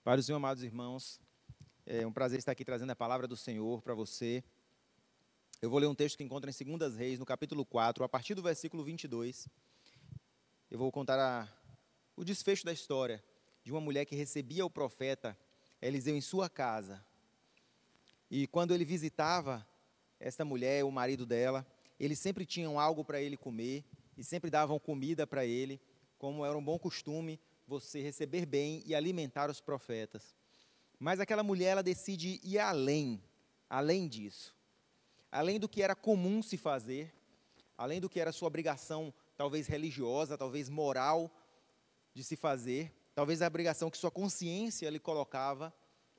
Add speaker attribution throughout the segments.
Speaker 1: Para os meus amados irmãos, é um prazer estar aqui trazendo a palavra do Senhor para você. Eu vou ler um texto que encontra em 2 Reis, no capítulo 4, a partir do versículo 22. Eu vou contar o desfecho da história de uma mulher que recebia o profeta Eliseu em sua casa. E quando ele visitava esta mulher, o marido dela, eles sempre tinham algo para ele comer e sempre davam comida para ele, como era um bom costume você receber bem e alimentar os profetas. Mas aquela mulher, ela decide ir além disso. Além do que era comum se fazer, além do que era sua obrigação, talvez religiosa, talvez moral, de se fazer, talvez a obrigação que sua consciência lhe colocava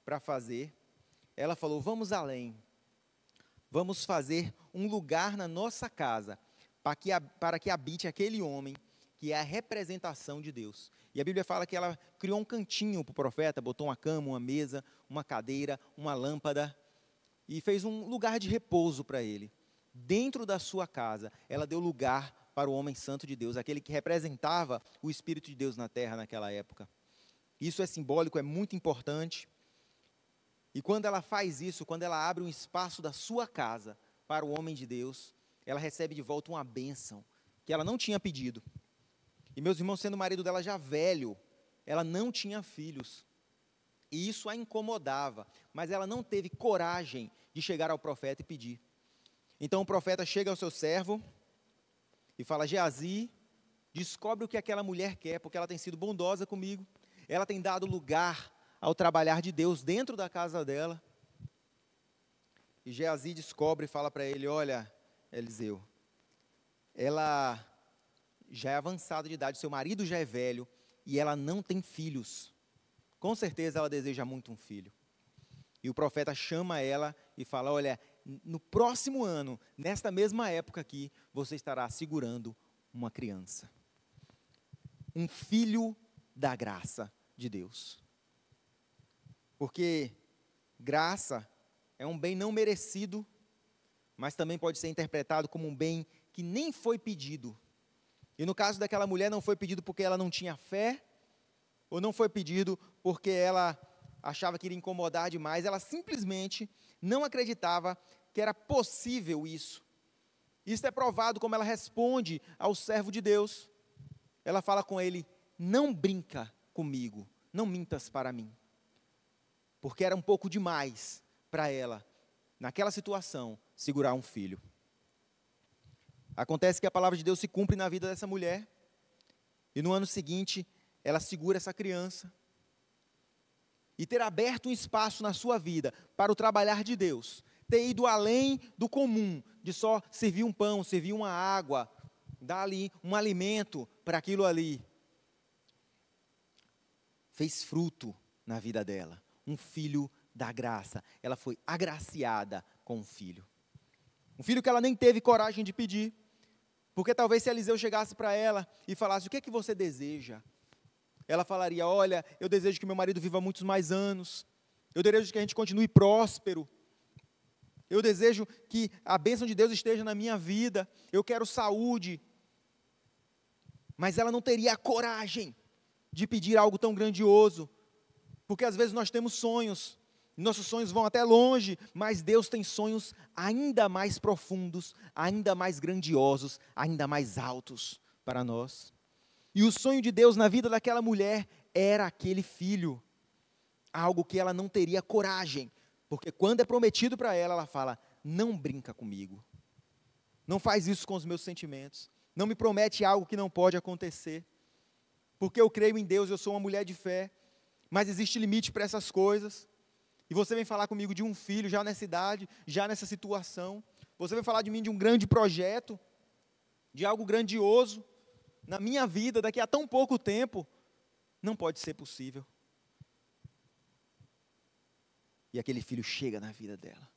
Speaker 1: para fazer, ela falou: vamos além, vamos fazer um lugar na nossa casa, para que habite aquele homem, que é a representação de Deus. E a Bíblia fala que ela criou um cantinho para o profeta, botou uma cama, uma mesa, uma cadeira, uma lâmpada, e fez um lugar de repouso para ele. Dentro da sua casa, ela deu lugar para o homem santo de Deus, aquele que representava o Espírito de Deus na terra naquela época. Isso é simbólico, é muito importante. E quando ela faz isso, quando ela abre um espaço da sua casa para o homem de Deus, ela recebe de volta uma bênção que ela não tinha pedido. E meus irmãos, sendo o marido dela já velho, ela não tinha filhos. E isso a incomodava, mas ela não teve coragem de chegar ao profeta e pedir. Então o profeta chega ao seu servo e fala: Geazi, descobre o que aquela mulher quer, porque ela tem sido bondosa comigo, ela tem dado lugar ao trabalhar de Deus dentro da casa dela. E Geazi descobre e fala para ele: olha, Eliseu, ela já é avançada de idade, seu marido já é velho, e ela não tem filhos. Com certeza ela deseja muito um filho. E o profeta chama ela e fala: olha, no próximo ano, nesta mesma época aqui, você estará segurando uma criança. Um filho da graça de Deus. Porque graça é um bem não merecido, mas também pode ser interpretado como um bem que nem foi pedido. E no caso daquela mulher, não foi pedido porque ela não tinha fé, ou não foi pedido porque ela achava que iria incomodar demais, ela simplesmente não acreditava que era possível isso. Isso é provado como ela responde ao servo de Deus. Ela fala com ele: não brinca comigo, não mintas para mim. Porque era um pouco demais para ela, naquela situação, segurar um filho. Acontece que a palavra de Deus se cumpre na vida dessa mulher, e no ano seguinte, ela segura essa criança, e ter aberto um espaço na sua vida para o trabalhar de Deus, ter ido além do comum, de só servir um pão, servir uma água, dar ali um alimento para aquilo ali, fez fruto na vida dela, um filho da graça. Ela foi agraciada com um filho que ela nem teve coragem de pedir, porque talvez se Eliseu chegasse para ela e falasse: o que é que você deseja? Ela falaria: olha, eu desejo que meu marido viva muitos mais anos, eu desejo que a gente continue próspero, eu desejo que a bênção de Deus esteja na minha vida, eu quero saúde. Mas ela não teria a coragem de pedir algo tão grandioso, porque às vezes nós temos sonhos, nossos sonhos vão até longe, mas Deus tem sonhos ainda mais profundos, ainda mais grandiosos, ainda mais altos para nós. E o sonho de Deus na vida daquela mulher era aquele filho, algo que ela não teria coragem, porque quando é prometido para ela, ela fala: não brinca comigo, não faz isso com os meus sentimentos, não me promete algo que não pode acontecer, porque eu creio em Deus, eu sou uma mulher de fé, mas existe limite para essas coisas. E você vem falar comigo de um filho já nessa idade, já nessa situação, você vem falar de mim de um grande projeto, de algo grandioso na minha vida, daqui a tão pouco tempo, não pode ser possível. E aquele filho chega na vida dela.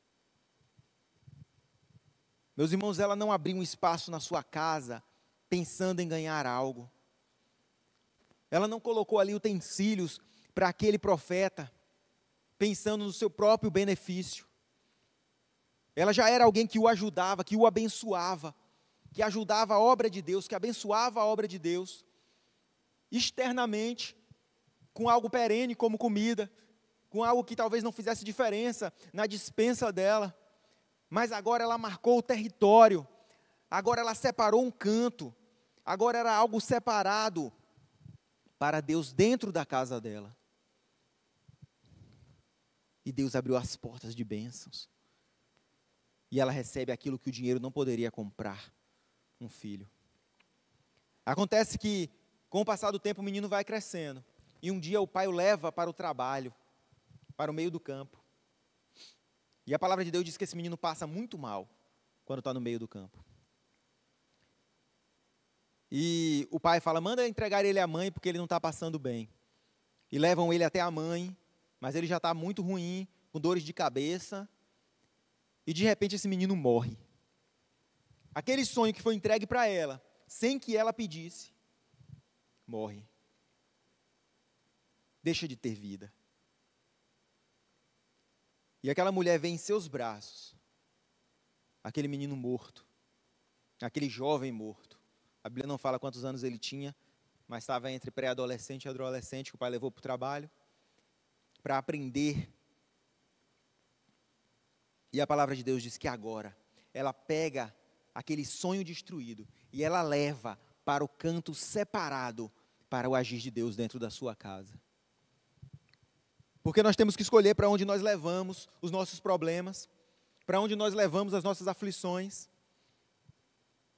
Speaker 1: Meus irmãos, ela não abriu um espaço na sua casa, pensando em ganhar algo. Ela não colocou ali utensílios para aquele profeta, pensando no seu próprio benefício. Ela já era alguém que o ajudava, que o abençoava, que ajudava a obra de Deus, que abençoava a obra de Deus, externamente, com algo perene como comida, com algo que talvez não fizesse diferença na despensa dela, mas agora ela marcou o território, agora ela separou um canto, agora era algo separado para Deus dentro da casa dela. E Deus abriu as portas de bênçãos. E ela recebe aquilo que o dinheiro não poderia comprar, um filho. Acontece que, com o passar do tempo, o menino vai crescendo. E um dia o pai o leva para o trabalho, para o meio do campo. E a palavra de Deus diz que esse menino passa muito mal quando está no meio do campo. E o pai fala, manda entregar ele à mãe porque ele não está passando bem. E levam ele até a mãe, mas ele já está muito ruim, com dores de cabeça. E de repente esse menino morre. Aquele sonho que foi entregue para ela, sem que ela pedisse, morre. Deixa de ter vida. E aquela mulher vê em seus braços aquele menino morto, aquele jovem morto. A Bíblia não fala quantos anos ele tinha, mas estava entre pré-adolescente e adolescente, que o pai levou para o trabalho, para aprender. E a palavra de Deus diz que agora, ela pega aquele sonho destruído e ela leva para o canto separado para o agir de Deus dentro da sua casa. Porque nós temos que escolher para onde nós levamos os nossos problemas, para onde nós levamos as nossas aflições.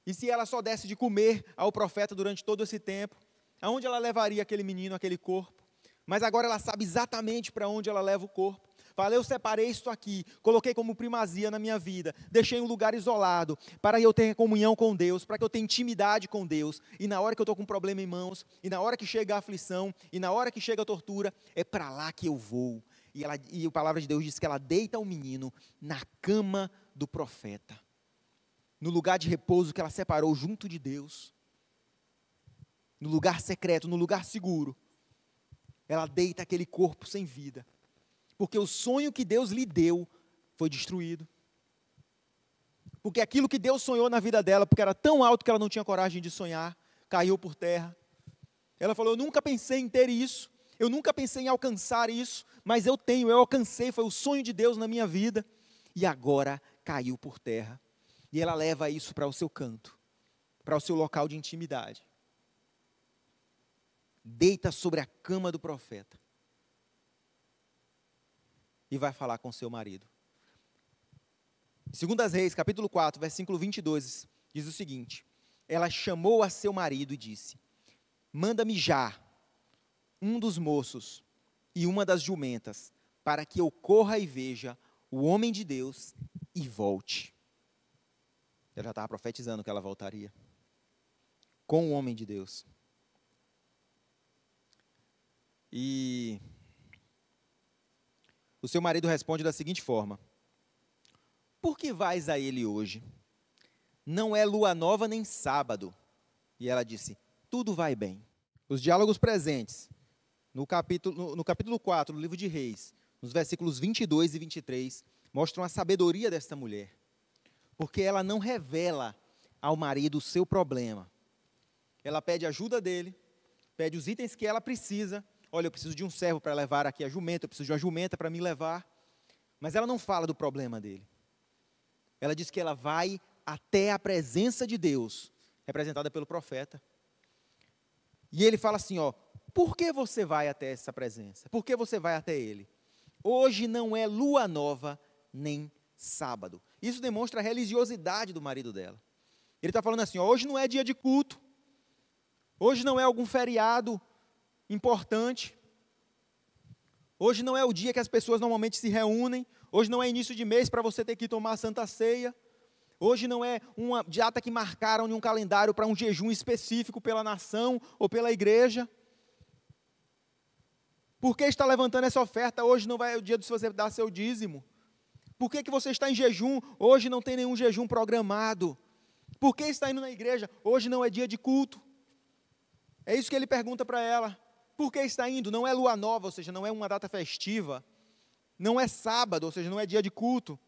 Speaker 1: E se ela só desse de comer ao profeta durante todo esse tempo, aonde ela levaria aquele menino, aquele corpo? Mas agora ela sabe exatamente para onde ela leva o corpo. Fala, eu separei isso aqui, coloquei como primazia na minha vida, deixei um lugar isolado, para que eu tenha comunhão com Deus, para que eu tenha intimidade com Deus, e na hora que eu estou com um problema em mãos, e na hora que chega a aflição, e na hora que chega a tortura, é para lá que eu vou. E a palavra de Deus diz que ela deita o menino na cama do profeta, no lugar de repouso que ela separou junto de Deus, no lugar secreto, no lugar seguro, ela deita aquele corpo sem vida, porque o sonho que Deus lhe deu foi destruído. Porque aquilo que Deus sonhou na vida dela, porque era tão alto que ela não tinha coragem de sonhar, caiu por terra. Ela falou, eu nunca pensei em ter isso, eu nunca pensei em alcançar isso, mas eu alcancei, foi o sonho de Deus na minha vida, e agora caiu por terra. E ela leva isso para o seu canto, para o seu local de intimidade. Deita sobre a cama do profeta. E vai falar com seu marido. Em 2 Reis, capítulo 4, versículo 22, diz o seguinte, ela chamou a seu marido e disse, manda-me já um dos moços e uma das jumentas, para que eu corra e veja o homem de Deus e volte. Ela já estava profetizando que ela voltaria com o homem de Deus. E o seu marido responde da seguinte forma, por que vais a ele hoje? Não é lua nova nem sábado. E ela disse, tudo vai bem. Os diálogos presentes no capítulo 4 do livro de Reis, nos versículos 22 e 23, mostram a sabedoria desta mulher. Porque ela não revela ao marido o seu problema. Ela pede ajuda dele, pede os itens que ela precisa. Olha, eu preciso de um servo para levar aqui a jumenta, eu preciso de uma jumenta para me levar. Mas ela não fala do problema dele. Ela diz que ela vai até a presença de Deus, representada pelo profeta. E ele fala assim, ó, por que você vai até essa presença? Por que você vai até ele? Hoje não é lua nova, nem sábado. Isso demonstra a religiosidade do marido dela. Ele está falando assim, ó, hoje não é dia de culto, hoje não é algum feriado importante, hoje não é o dia que as pessoas normalmente se reúnem, hoje não é início de mês para você ter que tomar a Santa Ceia, hoje não é uma data que marcaram em um calendário para um jejum específico pela nação ou pela igreja. Por que está levantando essa oferta? Hoje não é o dia de você dar seu dízimo. Por que você está em jejum? Hoje não tem nenhum jejum programado. Por que está indo na igreja? Hoje não é dia de culto. É isso que ele pergunta para ela. Por que está indo? Não é lua nova, ou seja, não é uma data festiva. Não é sábado, ou seja, não é dia de culto.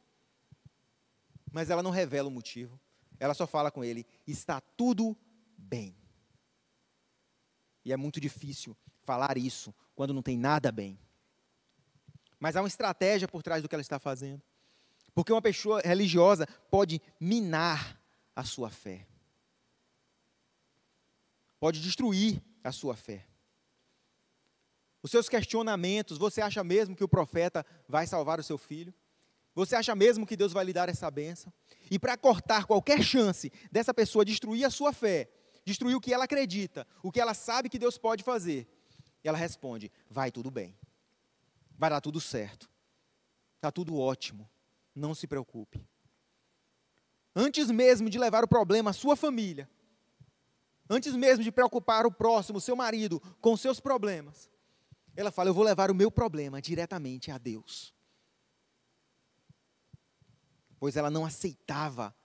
Speaker 1: Mas ela não revela o motivo. Ela só fala com ele, está tudo bem. E é muito difícil falar isso quando não tem nada bem. Mas há uma estratégia por trás do que ela está fazendo. Porque uma pessoa religiosa pode minar a sua fé. Pode destruir a sua fé. Os seus questionamentos, você acha mesmo que o profeta vai salvar o seu filho? Você acha mesmo que Deus vai lhe dar essa bênção? E para cortar qualquer chance dessa pessoa destruir a sua fé, destruir o que ela acredita, o que ela sabe que Deus pode fazer, ela responde: vai tudo bem, vai dar tudo certo, está tudo ótimo, não se preocupe. Antes mesmo de levar o problema à sua família, antes mesmo de preocupar o próximo, o seu marido, com os seus problemas, ela fala: eu vou levar o meu problema diretamente a Deus. Pois ela não aceitava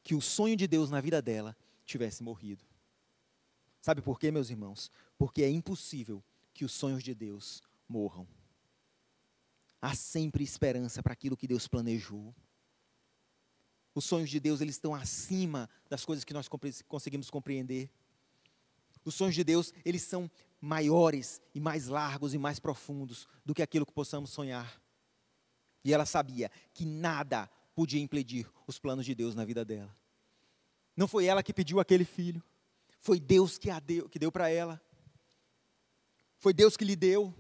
Speaker 1: que o sonho de Deus na vida dela tivesse morrido. Sabe por quê, meus irmãos? Porque é impossível que os sonhos de Deus morram. Há sempre esperança para aquilo que Deus planejou. Os sonhos de Deus, eles estão acima das coisas que nós conseguimos compreender. Os sonhos de Deus, eles são maiores e mais largos e mais profundos do que aquilo que possamos sonhar. E ela sabia que nada podia impedir os planos de Deus na vida dela. Não foi ela que pediu aquele filho, foi Deus que deu para ela. Foi Deus que lhe deu.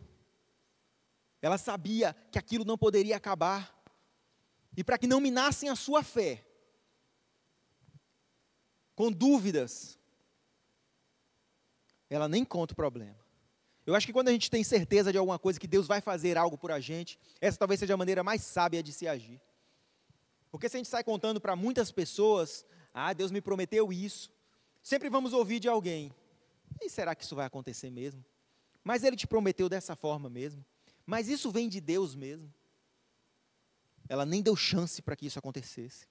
Speaker 1: Ela sabia que aquilo não poderia acabar. E para que não minassem a sua fé, com dúvidas, ela nem conta o problema. Eu acho que quando a gente tem certeza de alguma coisa, que Deus vai fazer algo por a gente, essa talvez seja a maneira mais sábia de se agir. Porque se a gente sai contando para muitas pessoas: Deus me prometeu isso, sempre vamos ouvir de alguém: e será que isso vai acontecer mesmo? Mas Ele te prometeu dessa forma mesmo? Mas isso vem de Deus mesmo? Ela nem deu chance para que isso acontecesse.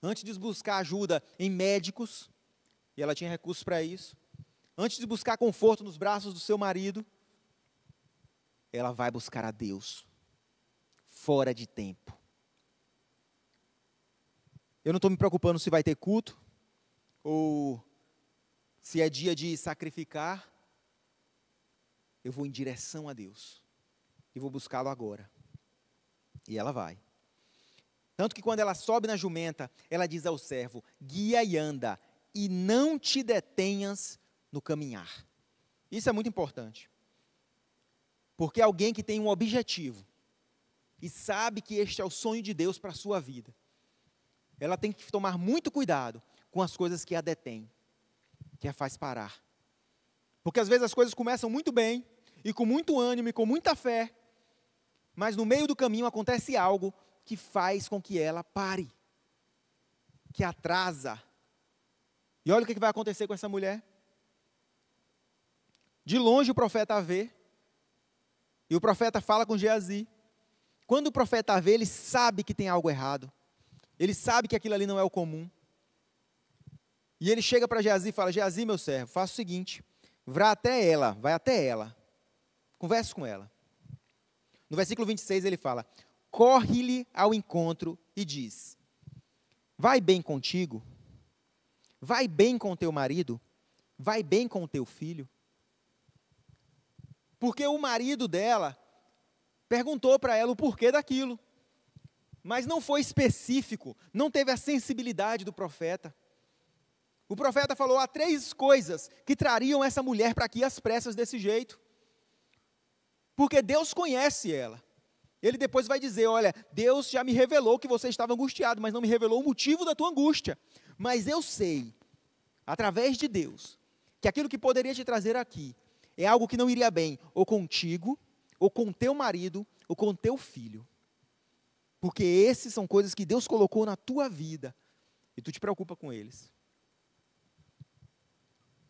Speaker 1: Antes de buscar ajuda em médicos, e ela tinha recursos para isso, antes de buscar conforto nos braços do seu marido, ela vai buscar a Deus, fora de tempo. Eu não estou me preocupando se vai ter culto, ou se é dia de sacrificar. Eu vou em direção a Deus, e vou buscá-lo agora. E ela vai. Tanto que quando ela sobe na jumenta, ela diz ao servo: guia e anda, e não te detenhas no caminhar. Isso é muito importante. Porque alguém que tem um objetivo, e sabe que este é o sonho de Deus para a sua vida, ela tem que tomar muito cuidado com as coisas que a detêm, que a faz parar. Porque às vezes as coisas começam muito bem, e com muito ânimo, e com muita fé, mas no meio do caminho acontece algo que faz com que ela pare, que atrasa. E olha o que vai acontecer com essa mulher. De longe o profeta a vê, e o profeta fala com Geazi. Quando o profeta a vê, ele sabe que tem algo errado, ele sabe que aquilo ali não é o comum. E ele chega para Geazi e fala: Geazi, meu servo, faça o seguinte, vai até ela, converse com ela. No versículo 26 ele fala: corre-lhe ao encontro e diz: vai bem contigo? Vai bem com o teu marido? Vai bem com o teu filho? Porque o marido dela perguntou para ela o porquê daquilo, mas não foi específico, não teve a sensibilidade do profeta. O profeta falou: há 3 coisas que trariam essa mulher para aqui às pressas desse jeito. Porque Deus conhece ela. Ele depois vai dizer: olha, Deus já me revelou que você estava angustiado, mas não me revelou o motivo da tua angústia. Mas eu sei, através de Deus, que aquilo que poderia te trazer aqui é algo que não iria bem, ou contigo, ou com teu marido, ou com teu filho. Porque esses são coisas que Deus colocou na tua vida, e tu te preocupa com eles.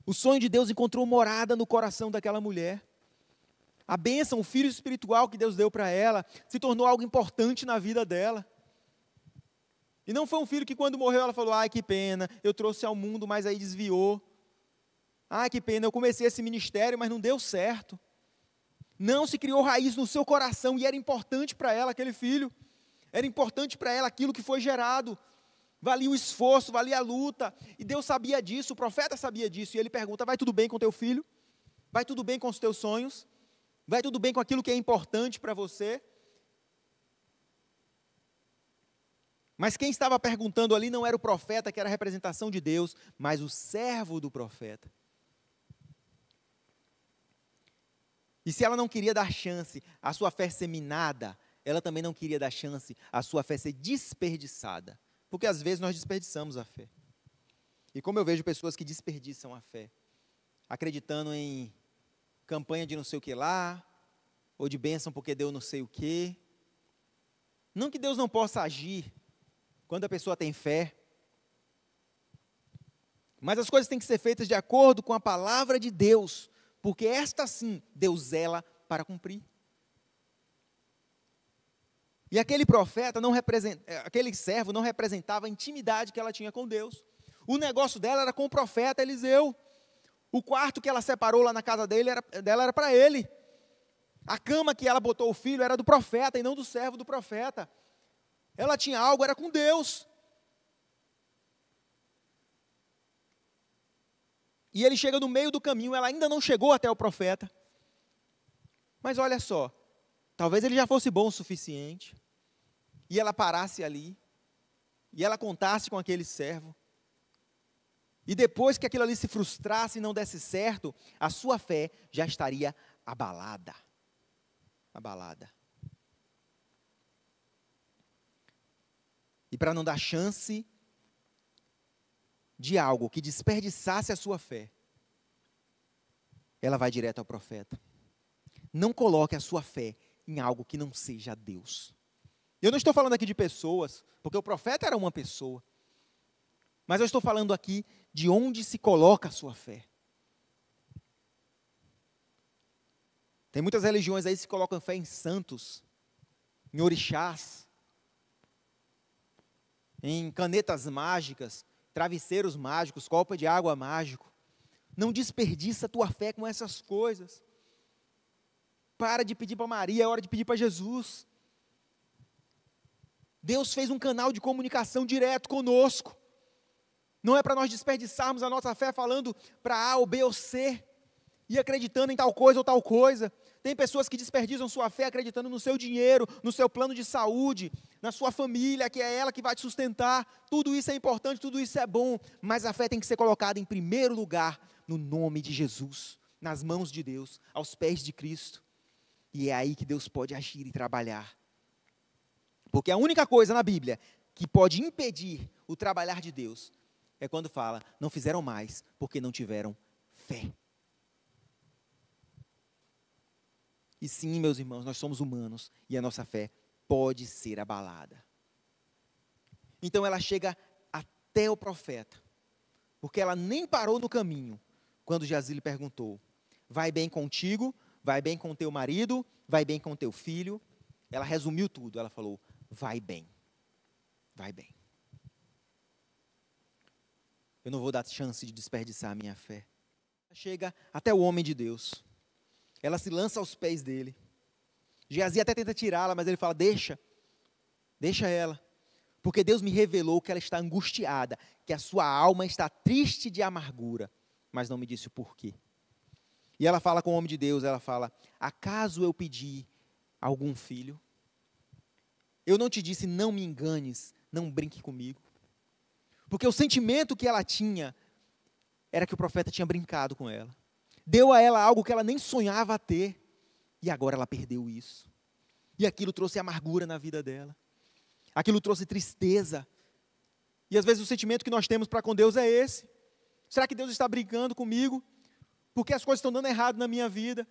Speaker 1: O sonho de Deus encontrou morada no coração daquela mulher. A bênção, o filho espiritual que Deus deu para ela, se tornou algo importante na vida dela. E não foi um filho que quando morreu ela falou: ai, que pena, eu trouxe ao mundo, mas aí desviou. Ai, que pena, eu comecei esse ministério, mas não deu certo. Não, se criou raiz no seu coração, e era importante para ela aquele filho. Era importante para ela aquilo que foi gerado. Valia o esforço, valia a luta. E Deus sabia disso, o profeta sabia disso. E ele pergunta: vai tudo bem com teu filho? Vai tudo bem com os teus sonhos? Vai tudo bem com aquilo que é importante para você? Mas quem estava perguntando ali não era o profeta, que era a representação de Deus, mas o servo do profeta. E se ela não queria dar chance à sua fé ser minada, ela também não queria dar chance à sua fé ser desperdiçada. Porque às vezes nós desperdiçamos a fé. E como eu vejo pessoas que desperdiçam a fé, acreditando em campanha de não sei o que lá, ou de bênção porque deu não sei o que. Não que Deus não possa agir quando a pessoa tem fé, mas as coisas têm que ser feitas de acordo com a palavra de Deus, porque esta sim, Deus zela para cumprir. E aquele profeta aquele servo não representava a intimidade que ela tinha com Deus. O negócio dela era com o profeta Eliseu. O quarto que ela separou lá na casa dela era para ele. A cama que ela botou o filho era do profeta e não do servo do profeta. Ela tinha algo, era com Deus. E ele chega no meio do caminho, ela ainda não chegou até o profeta. Mas olha só, talvez ele já fosse bom o suficiente, e ela parasse ali, e ela contasse com aquele servo, e depois que aquilo ali se frustrasse e não desse certo, a sua fé já estaria abalada. Abalada. E para não dar chance de algo que desperdiçasse a sua fé, ela vai direto ao profeta. Não coloque a sua fé em algo que não seja Deus. Eu não estou falando aqui de pessoas, porque o profeta era uma pessoa. Mas eu estou falando aqui de onde se coloca a sua fé. Tem muitas religiões aí que se colocam fé em santos, em orixás, em canetas mágicas, travesseiros mágicos, copo de água mágico. Não desperdiça a tua fé com essas coisas. Para de pedir para Maria, é hora de pedir para Jesus. Deus fez um canal de comunicação direto conosco. Não é para nós desperdiçarmos a nossa fé falando para A ou B ou C, e acreditando em tal coisa ou tal coisa. Tem pessoas que desperdiçam sua fé acreditando no seu dinheiro, no seu plano de saúde, na sua família, que é ela que vai te sustentar. Tudo isso é importante, tudo isso é bom, mas a fé tem que ser colocada em primeiro lugar, no nome de Jesus, nas mãos de Deus, aos pés de Cristo. E é aí que Deus pode agir e trabalhar. Porque a única coisa na Bíblia que pode impedir o trabalhar de Deus é quando fala, não fizeram mais porque não tiveram fé. E sim, meus irmãos, nós somos humanos e a nossa fé pode ser abalada. Então ela chega até o profeta, porque ela nem parou no caminho, quando Geazi lhe perguntou, vai bem contigo, vai bem com teu marido, vai bem com teu filho? Ela resumiu tudo, ela falou, vai bem, vai bem. Eu não vou dar chance de desperdiçar a minha fé. Ela chega até o homem de Deus. Ela se lança aos pés dele. Geazi até tenta tirá-la, mas ele fala, deixa ela. Porque Deus me revelou que ela está angustiada, que a sua alma está triste de amargura, mas não me disse o porquê. E ela fala com o homem de Deus, ela fala, acaso eu pedi algum filho? Eu não te disse, não me enganes, não brinque comigo. Porque o sentimento que ela tinha, era que o profeta tinha brincado com ela. Deu a ela algo que ela nem sonhava ter, e agora ela perdeu isso. E aquilo trouxe amargura na vida dela. Aquilo trouxe tristeza. E às vezes o sentimento que nós temos para com Deus é esse. Será que Deus está brincando comigo? Porque as coisas estão dando errado na minha vida?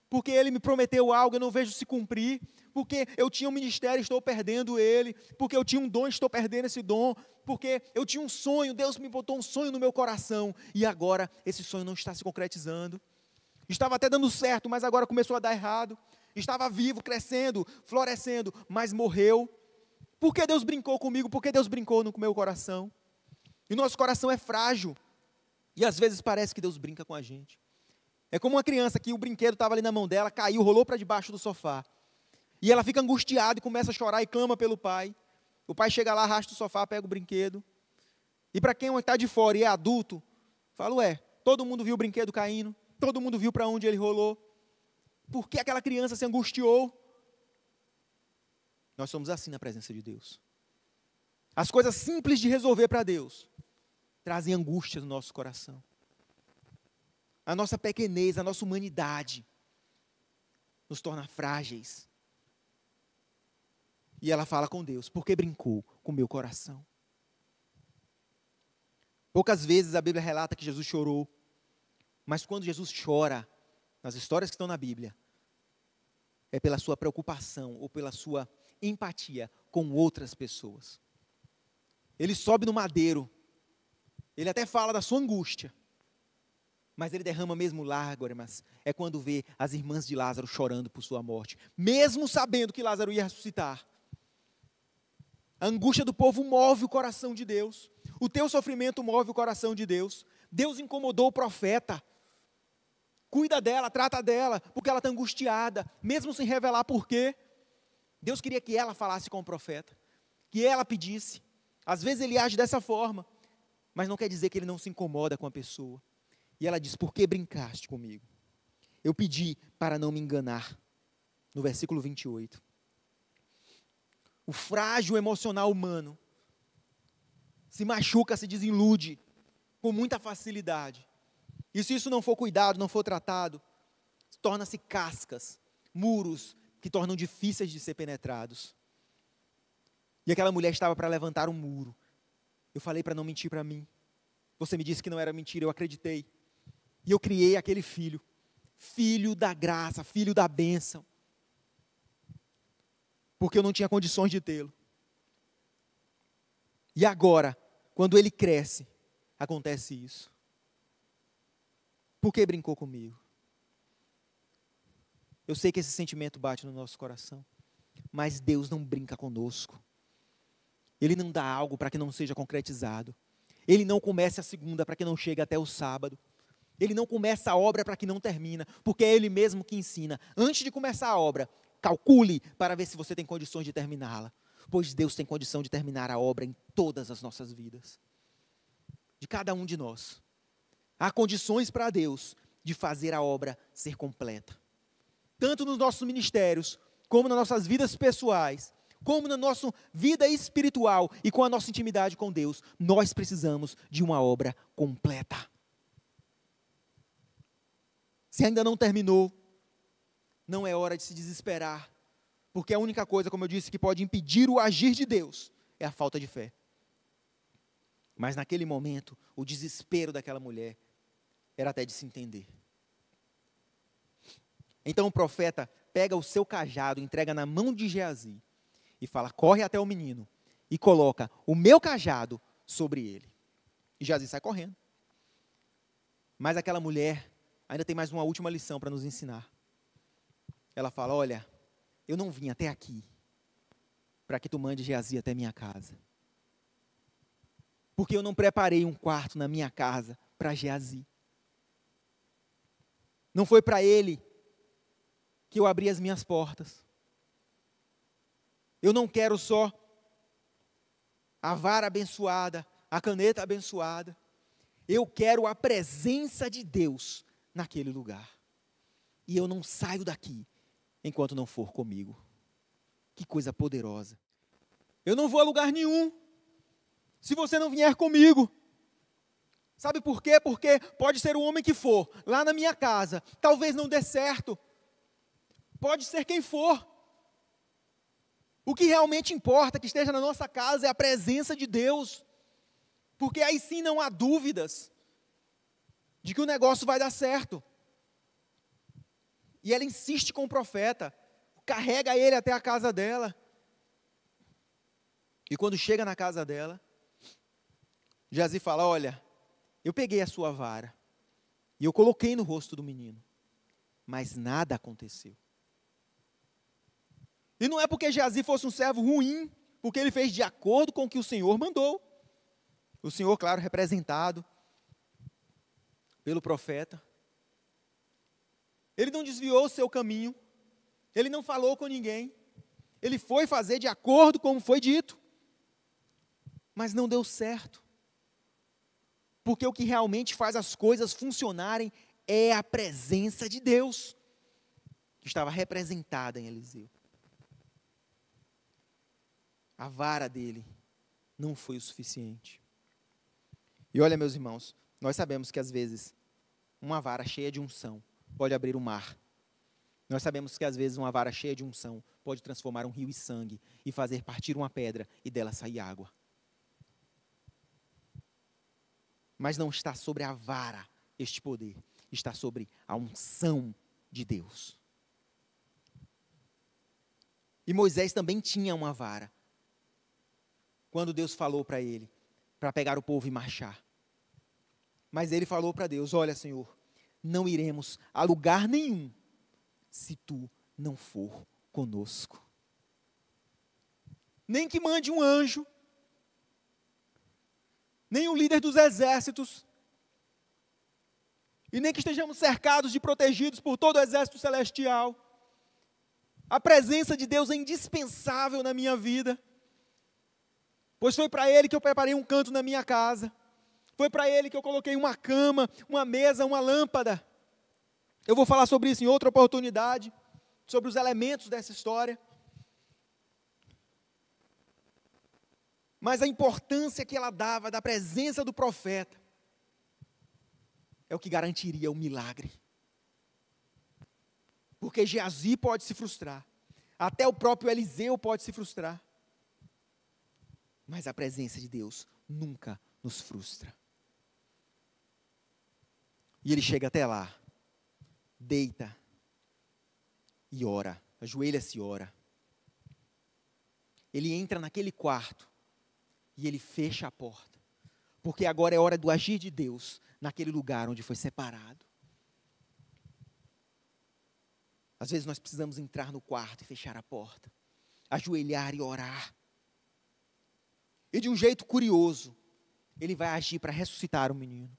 Speaker 1: Porque Ele me prometeu algo, eu não vejo se cumprir? Porque eu tinha um ministério, estou perdendo ele? Porque eu tinha um dom, estou perdendo esse dom? Porque eu tinha um sonho, Deus me botou um sonho no meu coração, e agora esse sonho não está se concretizando. Estava até dando certo, mas agora começou a dar errado. Estava vivo, crescendo, florescendo, mas morreu. Por que Deus brincou comigo? Por que Deus brincou no meu coração? E nosso coração é frágil. E às vezes parece que Deus brinca com a gente. É como uma criança que o brinquedo estava ali na mão dela, caiu, rolou para debaixo do sofá. E ela fica angustiada e começa a chorar e clama pelo pai. O pai chega lá, arrasta o sofá, pega o brinquedo. E para quem está de fora e é adulto, fala, todo mundo viu o brinquedo caindo, Todo mundo viu para onde ele rolou. Por que aquela criança se angustiou? Nós somos assim na presença de Deus. As coisas simples de resolver para Deus trazem angústia no nosso coração. A nossa pequenez, a nossa humanidade nos torna frágeis. E ela fala com Deus, porque brincou com o meu coração. Poucas vezes a Bíblia relata que Jesus chorou, mas quando Jesus chora, nas histórias que estão na Bíblia, é pela sua preocupação ou pela sua empatia com outras pessoas. Ele sobe no madeiro, ele até fala da sua angústia, mas ele derrama mesmo lágrimas, é quando vê as irmãs de Lázaro chorando por sua morte, mesmo sabendo que Lázaro ia ressuscitar. A angústia do povo move o coração de Deus, o teu sofrimento move o coração de Deus. Deus incomodou o profeta, cuida dela, trata dela, porque ela está angustiada, mesmo sem revelar por quê. Deus queria que ela falasse com o profeta, que ela pedisse. Às vezes ele age dessa forma, mas não quer dizer que ele não se incomoda com a pessoa. E ela diz, por que brincaste comigo? Eu pedi para não me enganar. No versículo 28. O frágil emocional humano se machuca, se desilude com muita facilidade. E se isso não for cuidado, não for tratado, torna-se cascas, muros que tornam difíceis de ser penetrados. E aquela mulher estava para levantar um muro. Eu falei para não mentir para mim. Você me disse que não era mentira, eu acreditei. E eu criei aquele filho. Filho da graça, filho da bênção. Porque eu não tinha condições de tê-lo. E agora, quando ele cresce, acontece isso. Por que brincou comigo? Eu sei que esse sentimento bate no nosso coração. Mas Deus não brinca conosco. Ele não dá algo para que não seja concretizado. Ele não começa a segunda para que não chegue até o sábado. Ele não começa a obra para que não termina, porque é Ele mesmo que ensina. Antes de começar a obra, calcule para ver se você tem condições de terminá-la. Pois Deus tem condição de terminar a obra em todas as nossas vidas. De cada um de nós. Há condições para Deus de fazer a obra ser completa. Tanto nos nossos ministérios, como nas nossas vidas pessoais, como na nossa vida espiritual e com a nossa intimidade com Deus, nós precisamos de uma obra completa. Se ainda não terminou, não é hora de se desesperar, porque a única coisa, como eu disse, que pode impedir o agir de Deus é a falta de fé. Mas naquele momento, o desespero daquela mulher era até de se entender. Então o profeta pega o seu cajado, entrega na mão de Geazi e fala, corre até o menino e coloca o meu cajado sobre ele. E Geazi sai correndo. Mas aquela mulher ainda tem mais uma última lição para nos ensinar. Ela fala, olha, eu não vim até aqui para que tu mande Geazi até minha casa. Porque eu não preparei um quarto na minha casa para Geazi. Não foi para ele que eu abri as minhas portas. Eu não quero só a vara abençoada, a caneta abençoada. Eu quero a presença de Deus naquele lugar. E eu não saio daqui enquanto não for comigo. Que coisa poderosa. Eu não vou a lugar nenhum se você não vier comigo. Sabe por quê? Porque pode ser o homem que for, lá na minha casa, talvez não dê certo. Pode ser quem for. O que realmente importa que esteja na nossa casa é a presença de Deus. Porque aí sim não há dúvidas de que o negócio vai dar certo. E ela insiste com o profeta, carrega ele até a casa dela. E quando chega na casa dela, Geazi fala, olha, eu peguei a sua vara e eu coloquei no rosto do menino, mas nada aconteceu. E não é porque Geazi fosse um servo ruim, porque ele fez de acordo com o que o Senhor mandou. O Senhor, claro, representado pelo profeta. Ele não desviou o seu caminho, ele não falou com ninguém, ele foi fazer de acordo com o que foi dito, mas não deu certo. Porque o que realmente faz as coisas funcionarem é a presença de Deus que estava representada em Eliseu. A vara dele não foi o suficiente. E olha, meus irmãos, nós sabemos que às vezes uma vara cheia de unção pode abrir o mar. Nós sabemos que às vezes uma vara cheia de unção pode transformar um rio em sangue e fazer partir uma pedra e dela sair água. Mas não está sobre a vara este poder, está sobre a unção de Deus. E Moisés também tinha uma vara. Quando Deus falou para ele, para pegar o povo e marchar. Mas ele falou para Deus: olha, Senhor, não iremos a lugar nenhum se tu não for conosco. Nem que mande um anjo, nem o líder dos exércitos, e nem que estejamos cercados e protegidos por todo o exército celestial. A presença de Deus é indispensável na minha vida, pois foi para Ele que eu preparei um canto na minha casa, foi para Ele que eu coloquei uma cama, uma mesa, uma lâmpada. Eu vou falar sobre isso em outra oportunidade, sobre os elementos dessa história. Mas a importância que ela dava da presença do profeta é o que garantiria o milagre. Porque Geazi pode se frustrar, até o próprio Eliseu pode se frustrar, mas a presença de Deus nunca nos frustra. E ele chega até lá, deita e ora, ajoelha-se e ora. Ele entra naquele quarto e ele fecha a porta, porque agora é hora do agir de Deus naquele lugar onde foi separado. Às vezes nós precisamos entrar no quarto e fechar a porta, ajoelhar e orar. E de um jeito curioso, ele vai agir para ressuscitar o menino.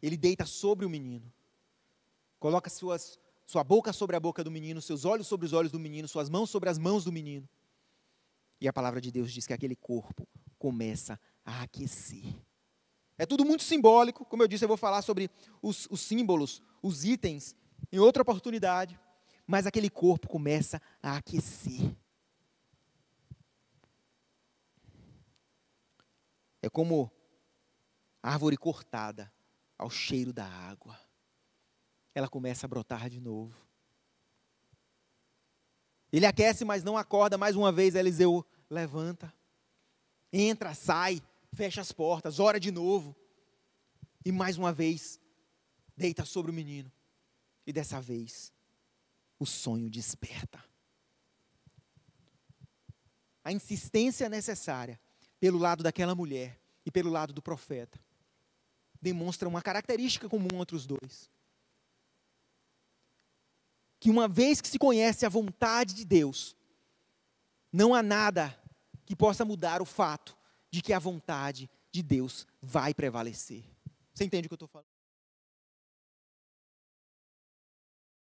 Speaker 1: Ele deita sobre o menino, coloca sua boca sobre a boca do menino, seus olhos sobre os olhos do menino, suas mãos sobre as mãos do menino. E a palavra de Deus diz que aquele corpo começa a aquecer. É tudo muito simbólico, como eu disse, eu vou falar sobre os símbolos, os itens, em outra oportunidade, mas aquele corpo começa a aquecer. É como árvore cortada ao cheiro da água. Ela começa a brotar de novo. Ele aquece, mas não acorda. Mais uma vez, Eliseu levanta, entra, sai, fecha as portas, ora de novo. E mais uma vez, deita sobre o menino. E dessa vez, o sonho desperta. A insistência necessária pelo lado daquela mulher e pelo lado do profeta demonstra uma característica comum entre os dois. Que uma vez que se conhece a vontade de Deus, não há nada que possa mudar o fato de que a vontade de Deus vai prevalecer. Você entende o que eu estou falando?